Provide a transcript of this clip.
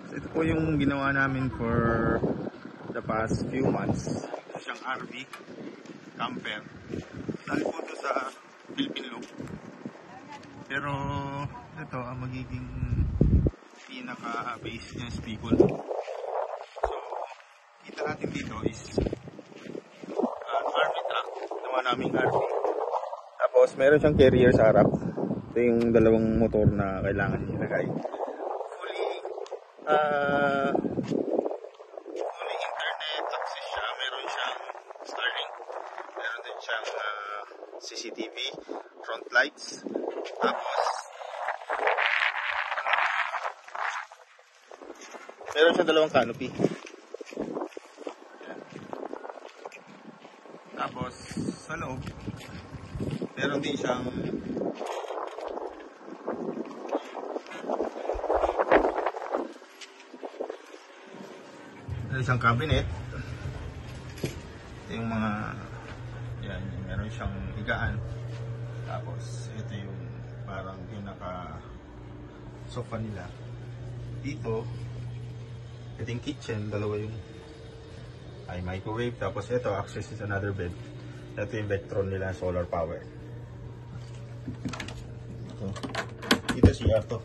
Ito po yung ginawa namin for the past few months. Ito siyang RV camper. Dahil po ito sa Philippine Loop. Pero ito ang magiging pinaka-base niya is Bicol. So, kita natin dito is RV truck. Ginawa naming RV. Tapos meron siyang carrier sa harap. Ito yung dalawang motor na kailangan ilagay. Fully internet access siya. Meron siyang Starlink. Meron din siyang CCTV, front lights. Tapos meron siyang dalawang canopy. Yan. Tapos sa loob meron din siyang cabinet. Ito yung mga yan, meron siyang higaan. Tapos ito yung parang pinaka sofa nila. Dito ito yung kitchen, dalawa yung microwave. Tapos ito access is another bed. Ito yung Vectron nila, solar power. Ito CR to.